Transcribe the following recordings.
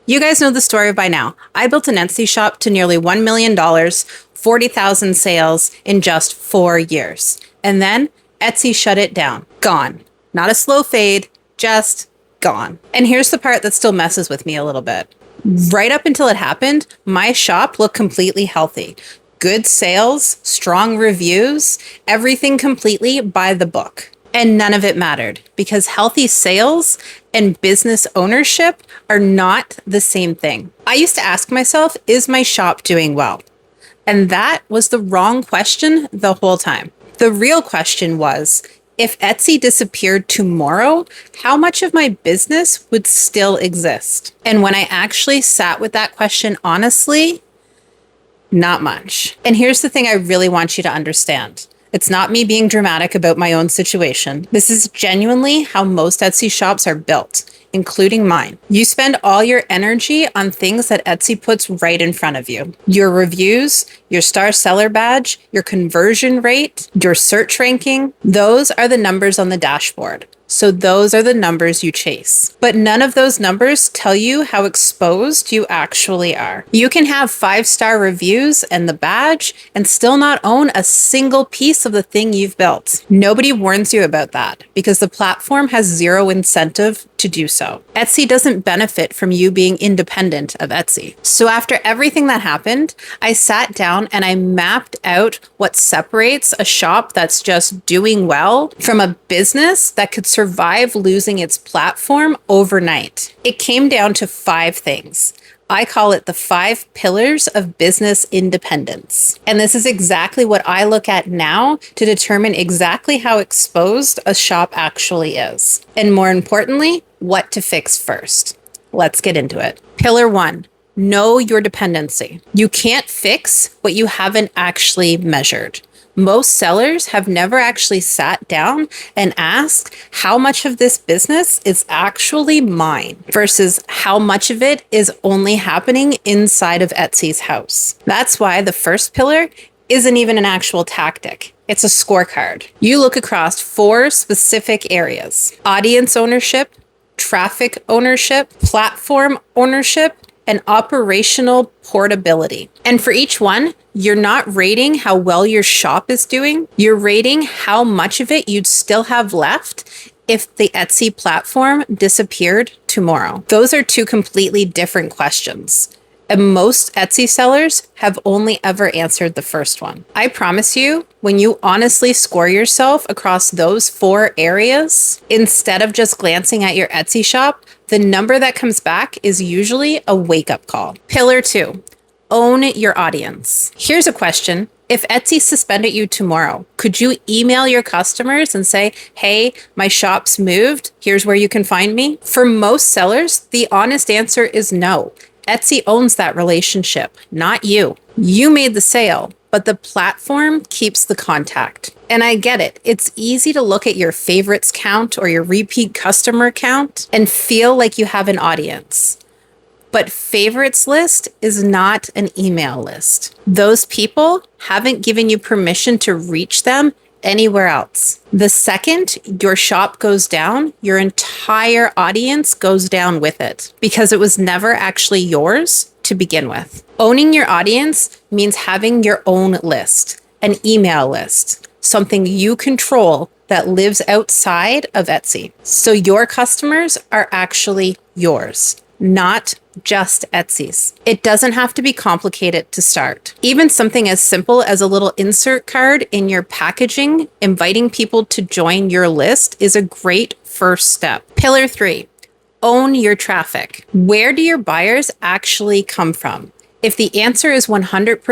You guys know the story by now. I built an Etsy shop to nearly $1 million, 40,000 sales in just 4 years. And then Etsy shut it down. Gone. Not a slow fade, just gone. And here's the part that still messes with me a little bit. Right up until it happened, my shop looked completely healthy. Good sales, strong reviews, everything completely by the book. And none of it mattered because healthy sales and business ownership are not the same thing. I used to ask myself, is my shop doing well? And that was the wrong question the whole time. The real question was, if Etsy disappeared tomorrow, how much of my business would still exist? And when I actually sat with that question honestly, not much. And here's the thing I really want you to understand. It's not me being dramatic about my own situation. This is genuinely how most Etsy shops are built, including mine. You spend all your energy on things that Etsy puts right in front of you. Your reviews, your star seller badge, your conversion rate, your search ranking, those are the numbers on the dashboard. So those are the numbers you chase. But none of those numbers tell you how exposed you actually are. You can have 5-star reviews and the badge and still not own a single piece of the thing you've built. Nobody warns you about that because the platform has zero incentive to do so. Etsy doesn't benefit from you being independent of Etsy. So after everything that happened, I sat down and I mapped out what separates a shop that's just doing well from a business that could survive losing its platform overnight. It came down to 5 things. I call it the 5 pillars of business independence. And this is exactly what I look at now to determine exactly how exposed a shop actually is. And more importantly, what to fix first. Let's get into it. Pillar 1. Know your dependency. You can't fix what you haven't actually measured. Most sellers have never actually sat down and asked how much of this business is actually mine versus how much of it is only happening inside of Etsy's house. That's why the first pillar isn't even an actual tactic. It's a scorecard. You look across 4 specific areas: audience ownership, traffic ownership, platform ownership, and operational portability. And for each one, you're not rating how well your shop is doing. You're rating how much of it you'd still have left if the Etsy platform disappeared tomorrow. Those are 2 completely different questions. And most Etsy sellers have only ever answered the first one. I promise you, when you honestly score yourself across those 4 areas, instead of just glancing at your Etsy shop, the number that comes back is usually a wake-up call. Pillar 2, own your audience. Here's a question. If Etsy suspended you tomorrow, could you email your customers and say, hey, my shop's moved, here's where you can find me? For most sellers, the honest answer is no. Etsy owns that relationship, not you. You made the sale, but the platform keeps the contact. And I get it. It's easy to look at your favorites count or your repeat customer count and feel like you have an audience. But favorites list is not an email list. Those people haven't given you permission to reach them anywhere else. The second your shop goes down, your entire audience goes down with it because it was never actually yours to begin with. Owning your audience means having your own list, an email list, something you control that lives outside of Etsy. So your customers are actually yours, not just Etsy's. It doesn't have to be complicated to start. Even something as simple as a little insert card in your packaging, inviting people to join your list is a great first step. Pillar 3, own your traffic. Where do your buyers actually come from? If the answer is 100%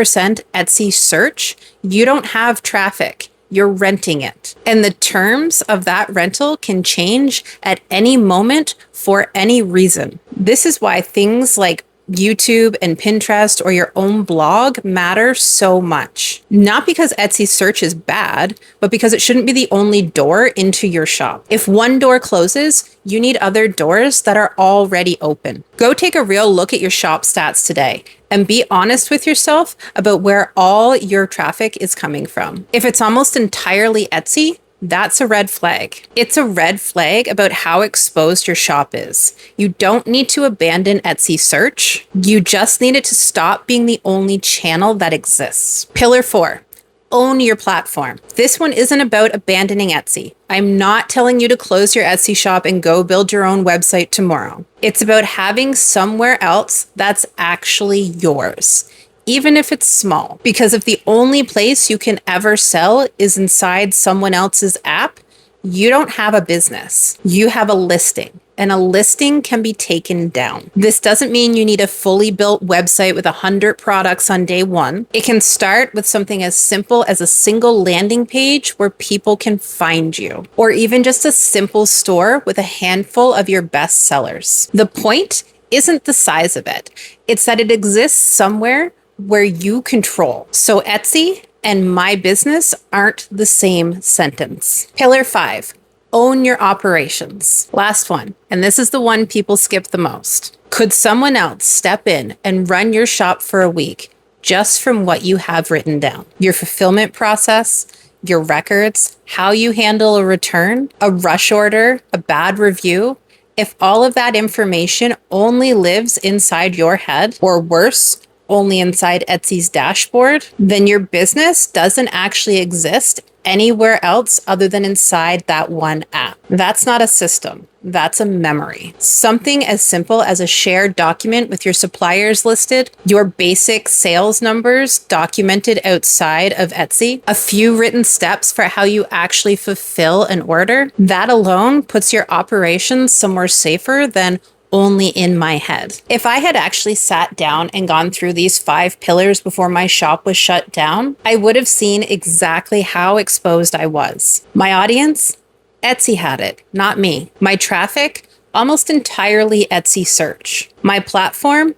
Etsy search, you don't have traffic. You're renting it. And the terms of that rental can change at any moment for any reason. This is why things like YouTube and Pinterest or your own blog matter so much. Not because Etsy search is bad, but because it shouldn't be the only door into your shop. If one door closes, you need other doors that are already open. Go take a real look at your shop stats today and be honest with yourself about where all your traffic is coming from. If it's almost entirely Etsy, that's a red flag. It's a red flag about how exposed your shop is. You don't need to abandon Etsy search. You just need it to stop being the only channel that exists. Pillar 4. Own your platform. This one isn't about abandoning Etsy. I'm not telling you to close your Etsy shop and go build your own website tomorrow. It's about having somewhere else that's actually yours, even if it's small. Because if the only place you can ever sell is inside someone else's app, you don't have a business. You have a listing, and a listing can be taken down. This doesn't mean you need a fully built website with 100 products on day one. It can start with something as simple as a single landing page where people can find you, or even just a simple store with a handful of your best sellers. The point isn't the size of it. It's that it exists somewhere where you control. So Etsy and my business aren't the same sentence. Pillar 5, own your operations. Last one, and this is the one people skip the most. Could someone else step in and run your shop for a week just from what you have written down? Your fulfillment process, your records, how you handle a return, a rush order, a bad review. If all of that information only lives inside your head, or worse, only inside Etsy's dashboard, then your business doesn't actually exist anywhere else other than inside that one app. That's not a system. That's a memory. Something as simple as a shared document with your suppliers listed, your basic sales numbers documented outside of Etsy, a few written steps for how you actually fulfill an order. That alone puts your operations somewhere safer than only in my head. If I had actually sat down and gone through these 5 pillars before my shop was shut down, I would have seen exactly how exposed I was. My audience? Etsy had it, not me. My traffic? Almost entirely Etsy search. My platform?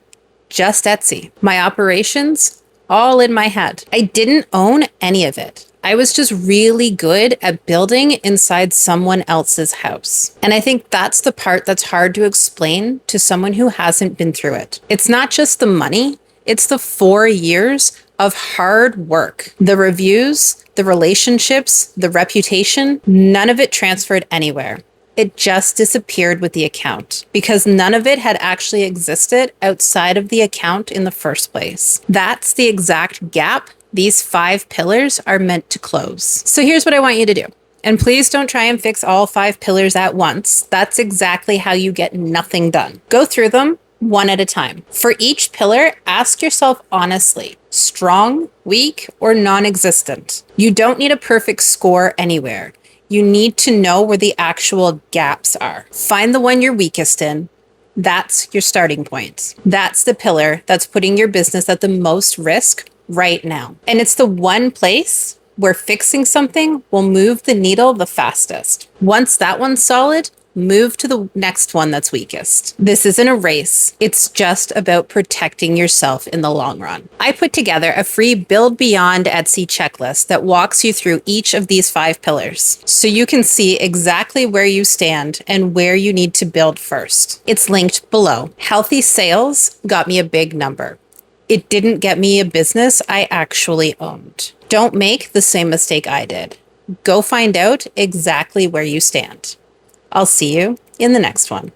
Just Etsy. My operations? All in my head. I didn't own any of it. I was just really good at building inside someone else's house. And I think that's the part that's hard to explain to someone who hasn't been through it. It's not just the money, it's the 4 years of hard work. The reviews, the relationships, the reputation, none of it transferred anywhere. It just disappeared with the account because none of it had actually existed outside of the account in the first place. That's the exact gap these 5 pillars are meant to close. So here's what I want you to do. And please don't try and fix all 5 pillars at once. That's exactly how you get nothing done. Go through them one at a time. For each pillar, ask yourself honestly, strong, weak, or non-existent. You don't need a perfect score anywhere. You need to know where the actual gaps are. Find the one you're weakest in. That's your starting point. That's the pillar that's putting your business at the most risk right now. And it's the one place where fixing something will move the needle the fastest. Once that one's solid, move to the next one that's weakest. This isn't a race. It's just about protecting yourself in the long run. I put together a free Build Beyond Etsy checklist that walks you through each of these 5 pillars so you can see exactly where you stand and where you need to build first. It's linked below. Healthy sales got me a big number. It didn't get me a business I actually owned. Don't make the same mistake I did. Go find out exactly where you stand. I'll see you in the next one.